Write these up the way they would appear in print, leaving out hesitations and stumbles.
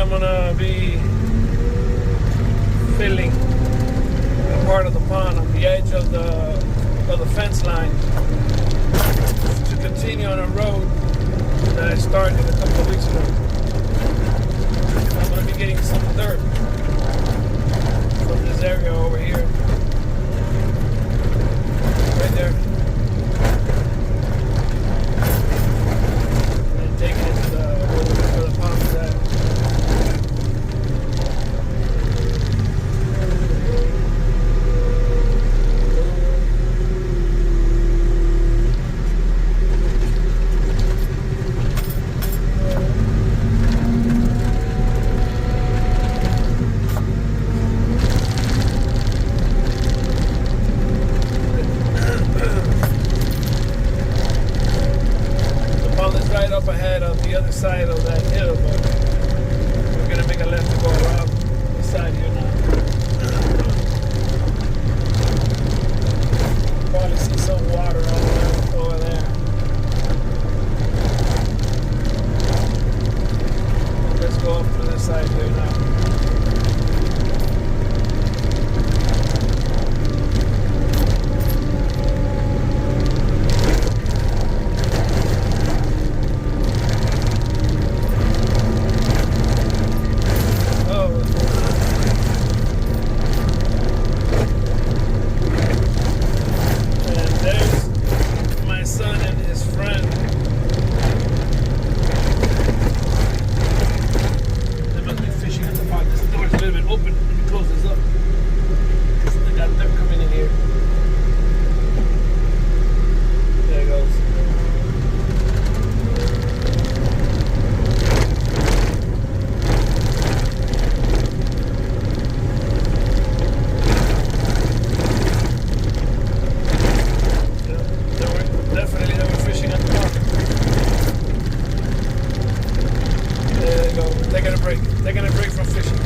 I'm gonna be filling a part of the pond on the edge of the fence line to continue on a road that I started a couple of weeks ago. I'm gonna be getting some dirt from this area over here, right there, and taking it to where the pond is at. Up ahead of the other side of that hill, but we're gonna make a left to go around the side here now. Probably see some water over there. Let's go up to this side here now. Taking a break from fishing.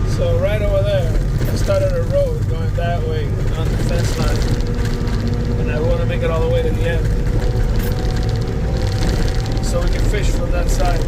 So right over there, I started a road going that way on the fence line, and I want to make it all the way to the end, so we can fish from that side.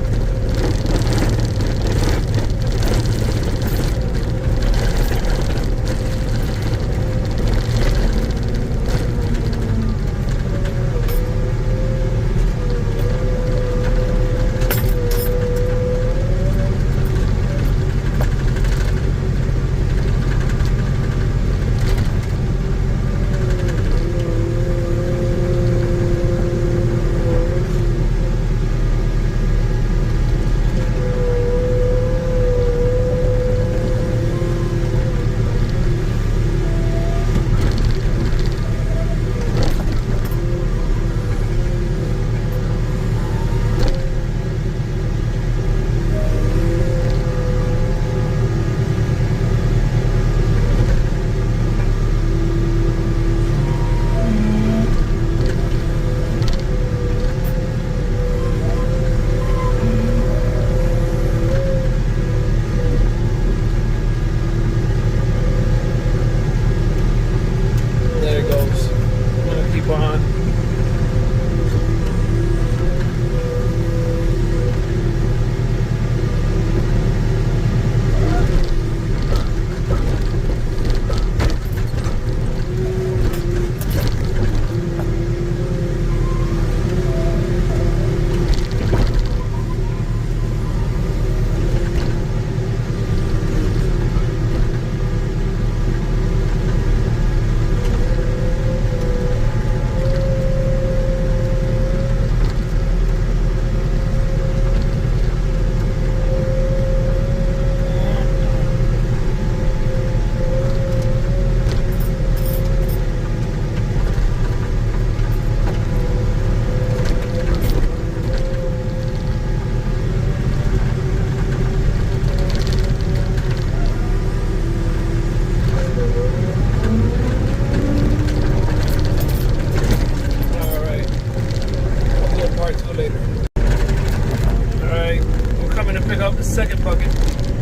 second bucket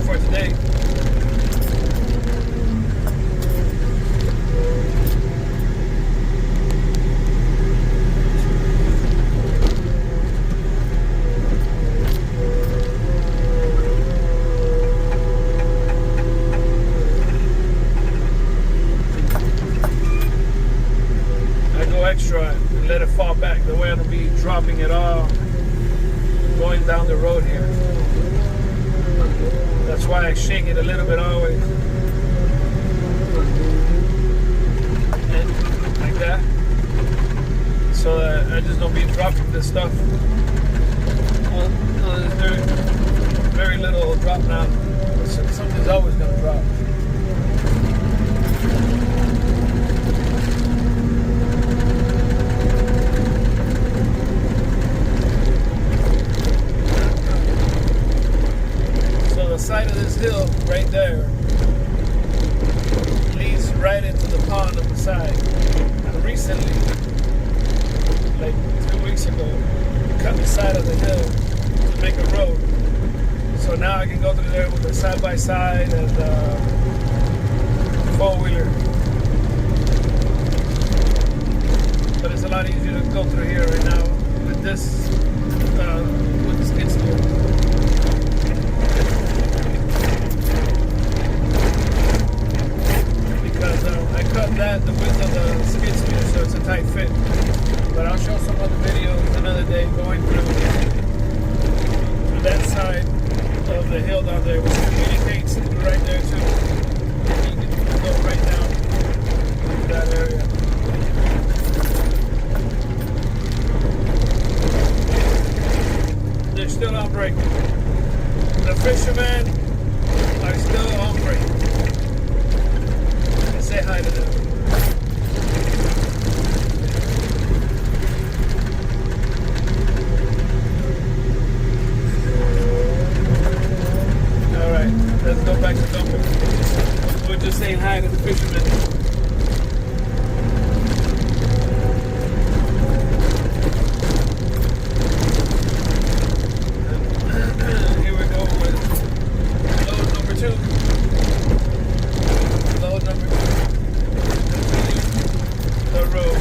for today. here. That's why I shake it a little bit always. And like that. So that I just don't be dropping this stuff. There's very little drop now. Something's always gonna drop. Side of this hill right there leads right into the pond on the side. And recently, like 2 weeks ago, cut the side of the hill to make a road. So now I can go through there with a side-by-side and four-wheeler. But it's a lot easier to go through here right now with this skid steer. I cut that the width of the skid steer so it's a tight fit. But I'll show some other videos another day going through that side of the hill down there, which communicates right there too. You can go right down to that area. They're still on break. The fishermen are still on break. Say hi to them. All right, let's go back to dumping. We're just saying hi to the fishermen. Here we go with load number 2. Load number 2. The road.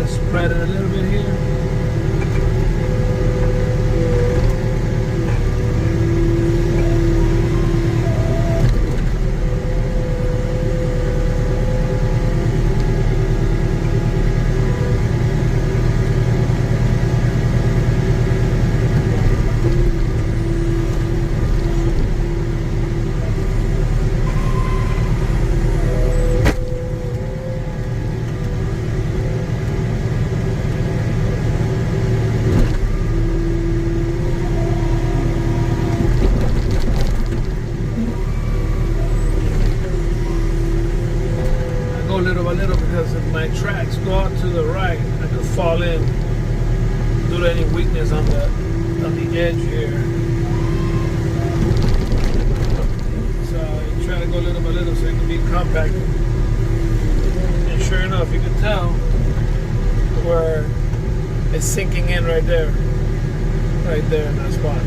Spread it a little bit here. Little by little because if my tracks go out to the right, I could fall in due to any weakness on the edge here. So you try to go little by little so it can be compact. And sure enough, you can tell where it's sinking in right there in that spot.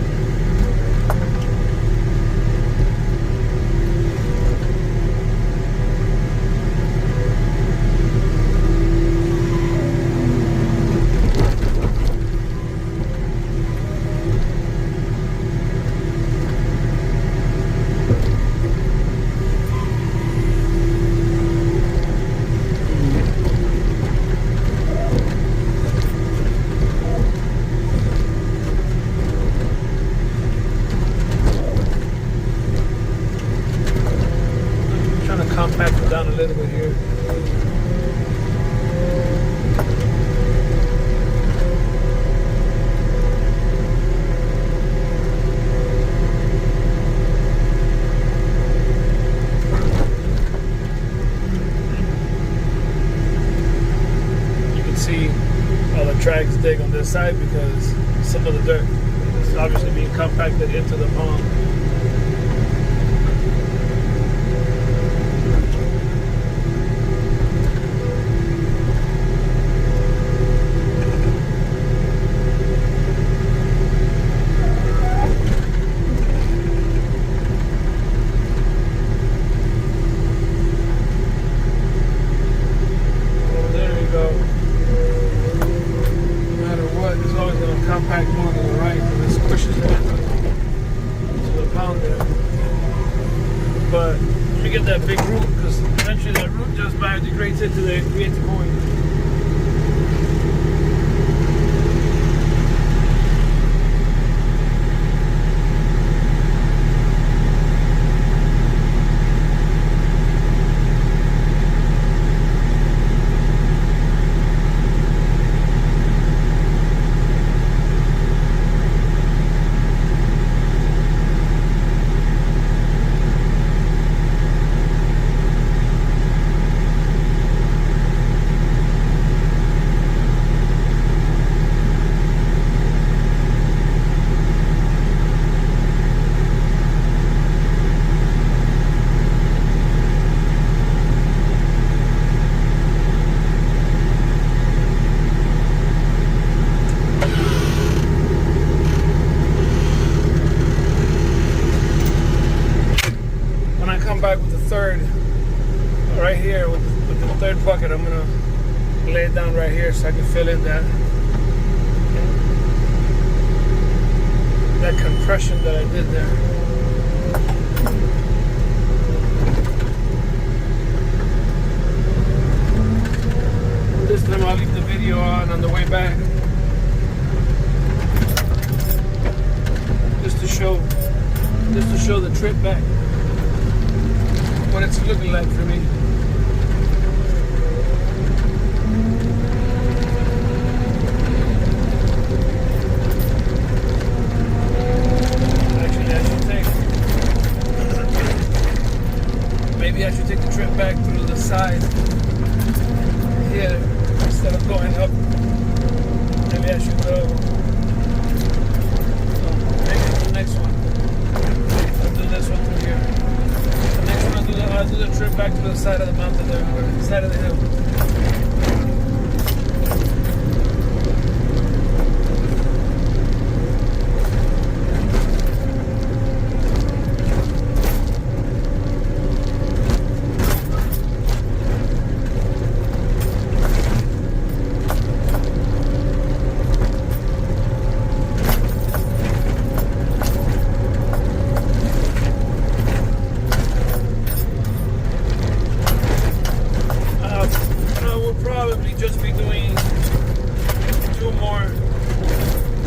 see all the tracks dig on this side because some of the dirt is obviously being compacted into the pond. Compact more to the right, and it squishes it into the pound there. But we get that big root because eventually that root just biodegrades into the creates coin. Back with the third right here with the third bucket. I'm gonna lay it down right here so I can fill in that compression that I did there. This time I'll leave the video on the way back just to show the trip back, what it's looking like for me. Actually, maybe I should take the trip back through the side here instead of going up. Maybe I should go. Maybe the next one. I'll do this one through here. I'll do the trip back to the side of the mountain there, or the side of the hill. Just be doing 2 more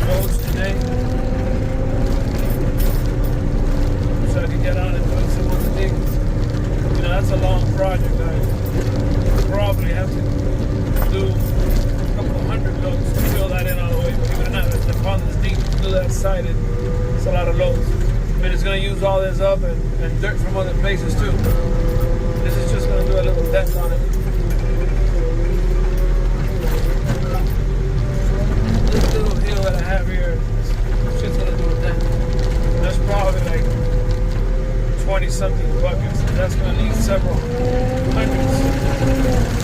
loads today, so I can get on and do some more things. You know, that's a long project. I probably have to do a couple hundred loads to fill that in all the way. But even if the pond is deep, to do that sided, it's a lot of loads. But it's going to use all this up and dirt from other places too. This is just going to do a little dent on it. This little hill that I have here, it's just gonna do a dent. That's probably like 20 something buckets. That's gonna need several hundreds.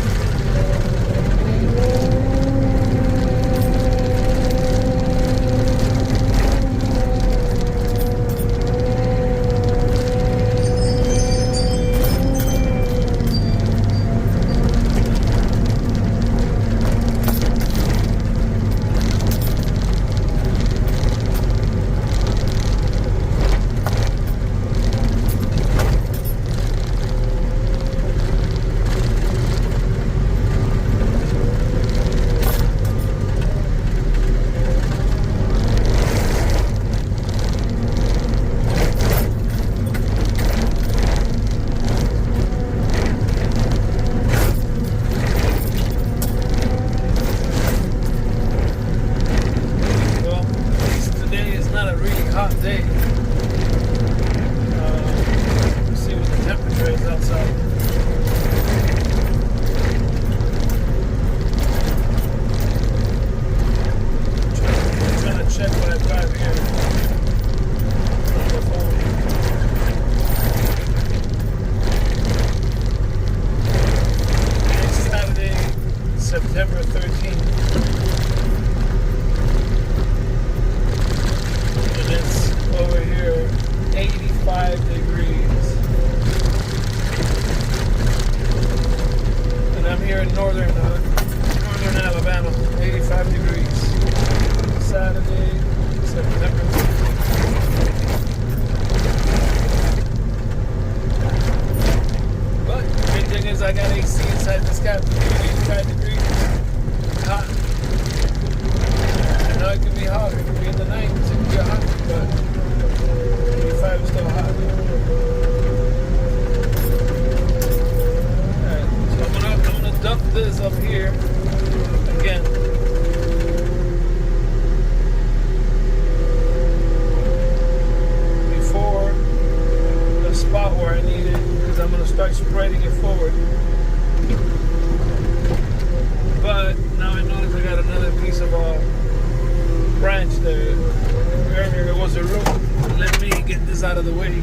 this out of the way.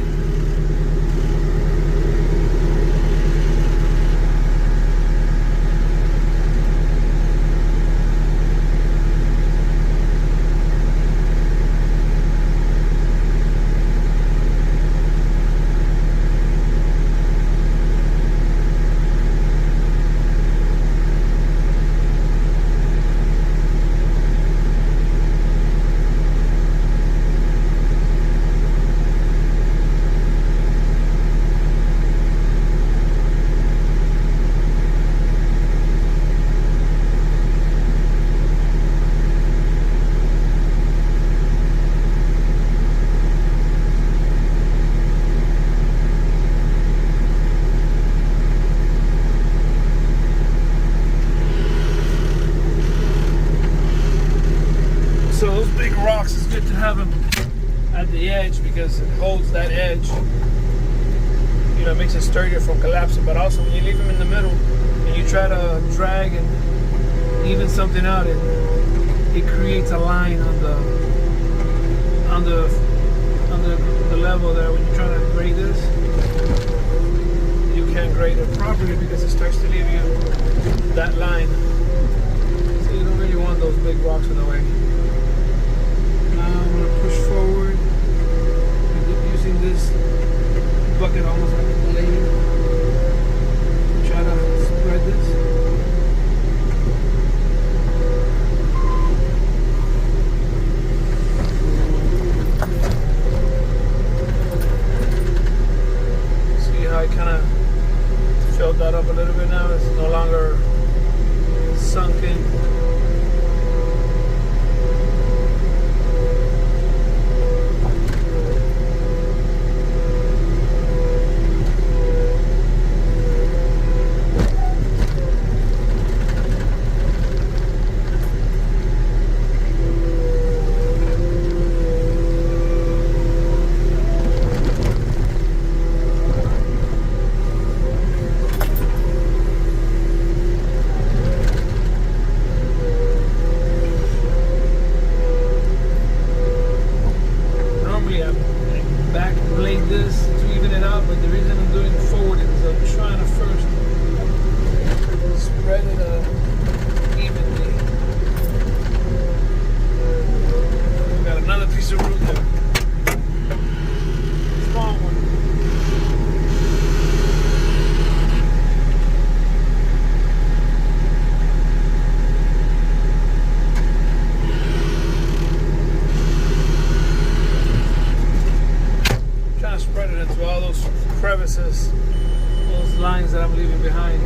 So those big rocks, it's good to have them at the edge because it holds that edge. You know, it makes it sturdier from collapsing. But also when you leave them in the middle and you try to drag and even something out, it creates a line on the level there. When you're trying to grade this, you can't grade it properly because it starts to leave you that line. So you don't really want those big rocks in the way. Now I'm going to push forward using this bucket almost like a blade. Try to spread this. See how I kind of filled that up a little bit now? It's no longer sunk in. This to even it out, but the reason I'm doing forward is I'm trying to first spread it evenly. We got another piece of root there. Small one. Spread it into all those crevices, those lines that I'm leaving behind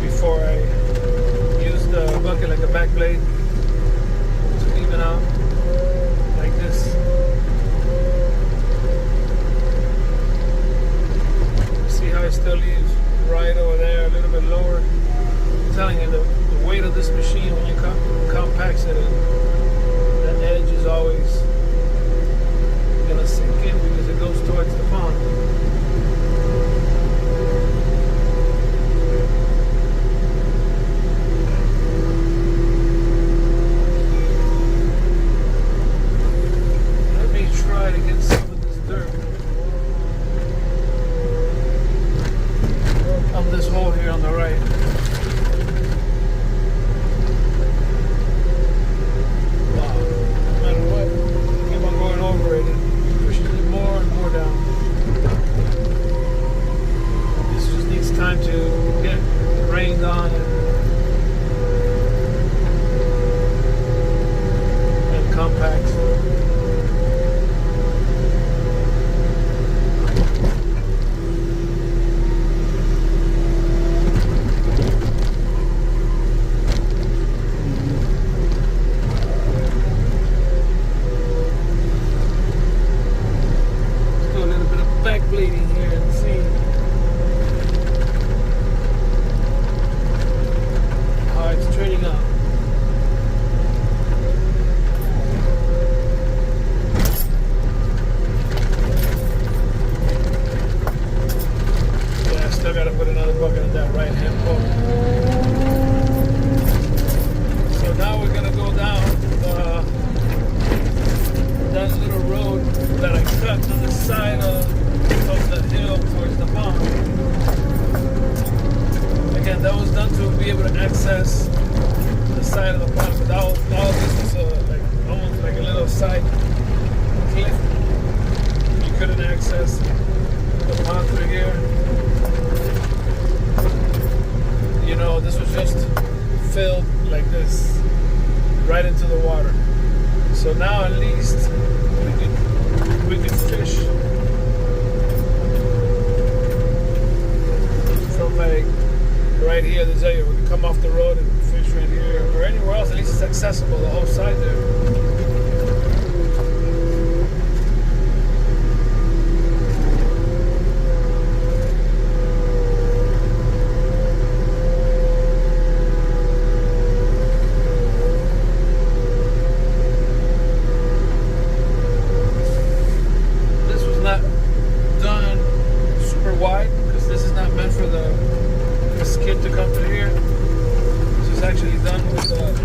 before I use the bucket like a back blade to even out like this. See how it still leaves right over there, a little bit lower. I'm telling you, the weight of this machine when you compacts it, that edge is always gonna sink in because it goes towards the pond. Let me try to get some of this dirt up this hole here on the right. Wow, no matter what, keep on going over it. More and more down. side of the pond, but all this was like almost like a little side cliff. You couldn't access the pond through here. You know, this was just filled like this right into the water. So now at least we could fish from like right here, this area. We can come off the road and fish right here or anywhere else. At least it's accessible, the whole side there.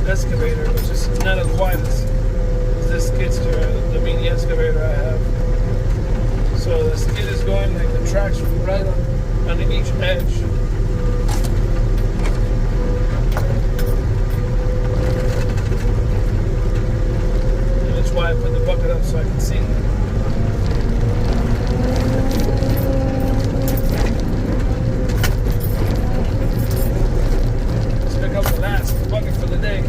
Excavator, which is not as wide as this skid steer, the mini excavator I have. So the skid is going like the tracks right on each edge. And that's why I put the bucket up so I can see. Let's pick up the last bucket for the day.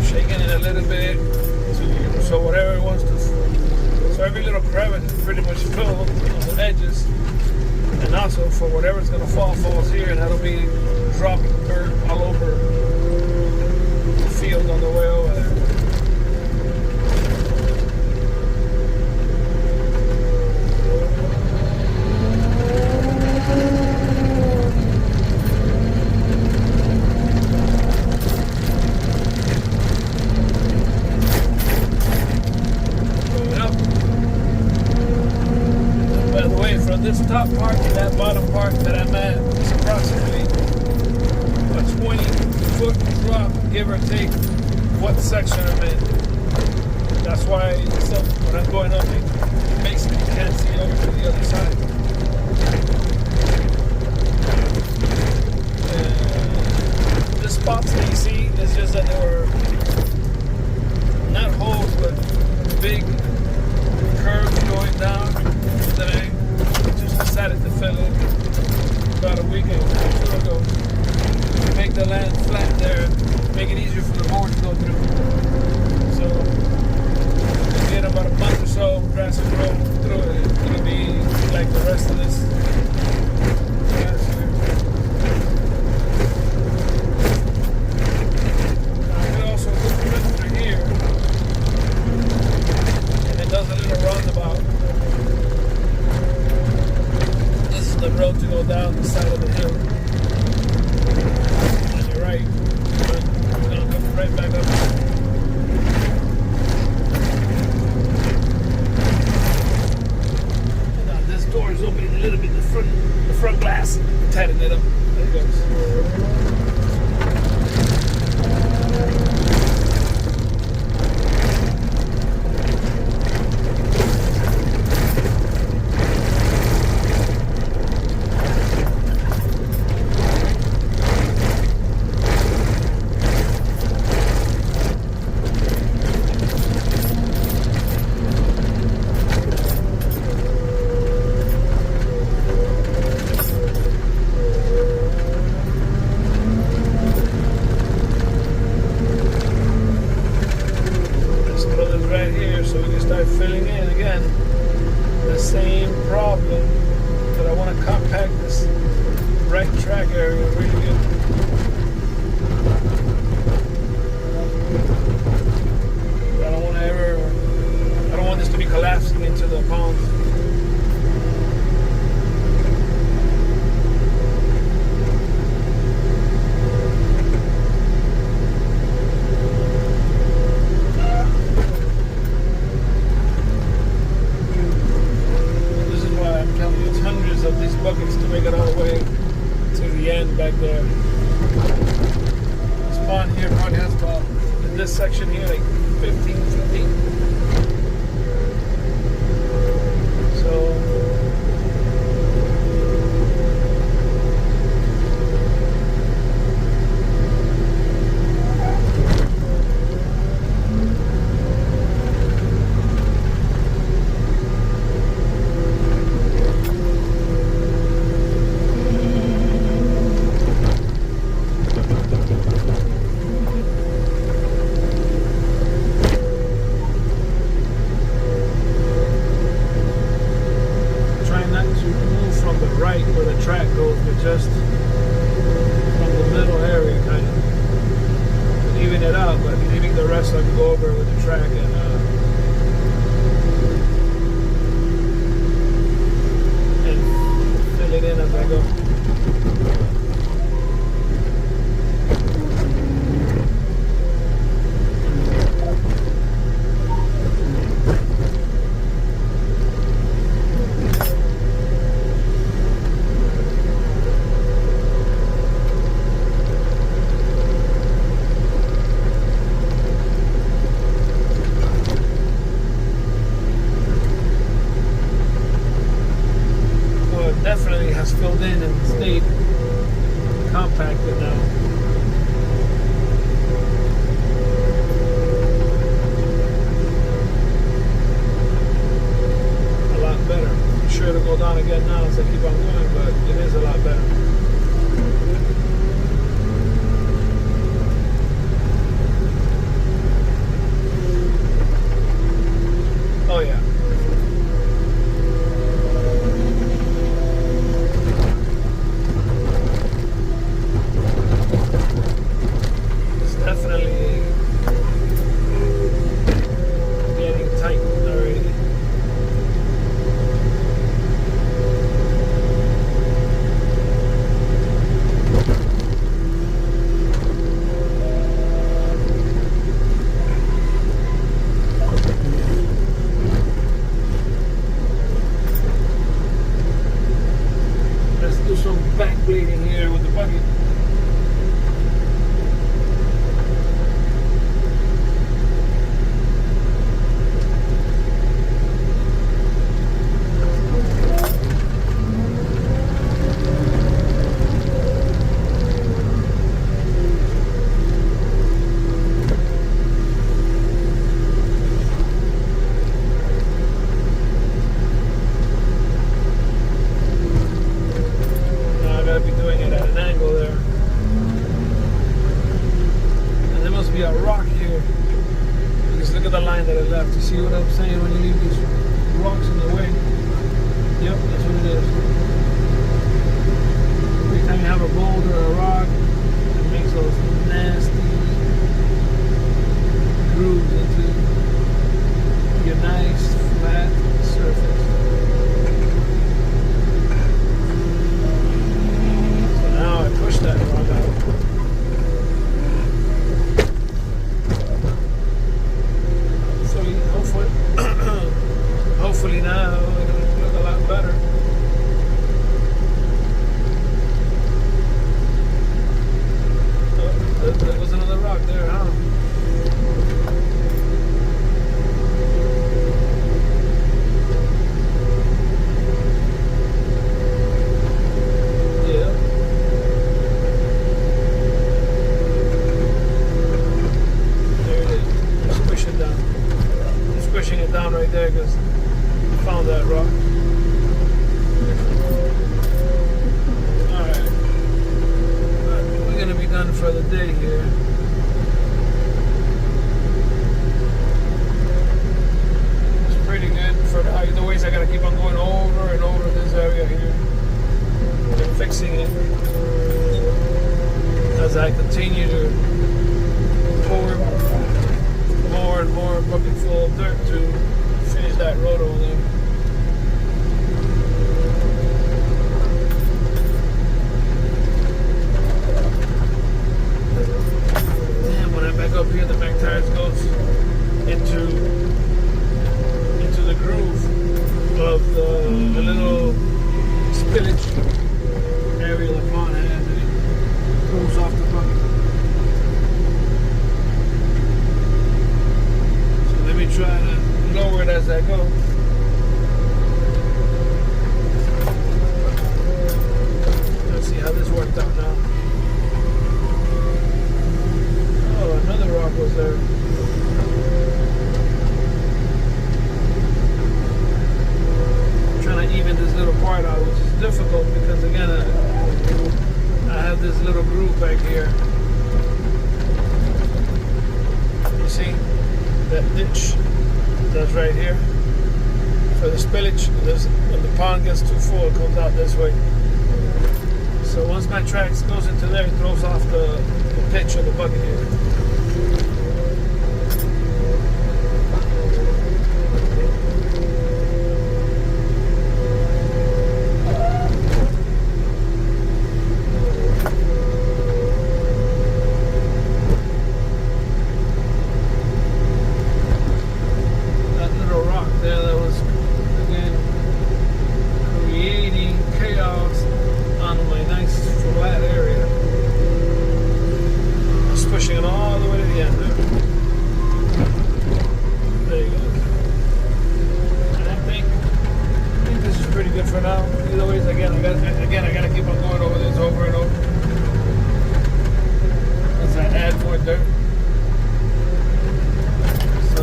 Shaking it a little bit so whatever it wants to, so every little crevice is pretty much filled on the edges, and also for whatever's gonna falls here, and that'll be dropping dirt all over the field on the way over there. This top part to that bottom part that I'm at is approximately a 20-foot drop, give or take what section I'm in. That's why when I'm going up, it makes me can't see over to the other side. And the spots that you see is just that they were not holes, but big curves going down that I decided to fill in about a week or two ago to make the land flat there, make it easier for the board to go through. So in about a month or so, grass will grow through it. It'll be like the rest of this grass here. I could also go through here, and it does a little roundabout. The road to go down the side of the hill on your right. We're gonna come right back up. And now this door is opening a little bit. The front glass, tighten it up. There it goes. Filling in again the same problem that I want to compact this right track area really good. I don't want this to be collapsing into the pond. section here, like 15 feet deep. So where the track goes, but just from the middle area, kind of even it out, but leaving the rest I can go over with the track and fill it in as I go. Definitely has filled in and stayed compacted now. A lot better. I'm sure it'll go down again now as I keep on going, but it is a lot better. Oh yeah. Back bleeding here with the bucket. Be doing it at an angle there, and there must be a rock here because look at the line that I left. You see what I'm saying? When you leave these rocks in the way, yep, that's what it is. Every time you have a boulder or a rock, it makes those nasty grooves into your nice flat surface. Push that rock out. Hopefully now it'll look a lot better. Oh, there was another rock there, huh? Pushing it down right there because I found that rock. Alright. We're going to be done for the day here. It's pretty good for the ways I got to keep on going over and over this area here. And fixing it as I continue to pour more and more bucket full of dirt to finish that road over there. Damn, when I back up here, the back tires goes into the groove of the little spillage area the pond has, and it pulls off the bucket. as I go. Let's see how this worked out now. Oh, another rock was there. I'm trying to even this little part out, which is difficult because again, I have this little groove back here. You see that ditch that's right here for the spillage. When the pond gets too full, it comes out this way. So once my tracks goes into there, it throws off the pitch of the bucket here. Pushing it all the way to the end there. There you go. And I think this is pretty good for now. Either ways, again, I gotta keep on going over this over and over as I add more dirt. So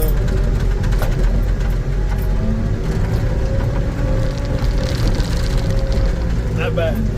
not bad.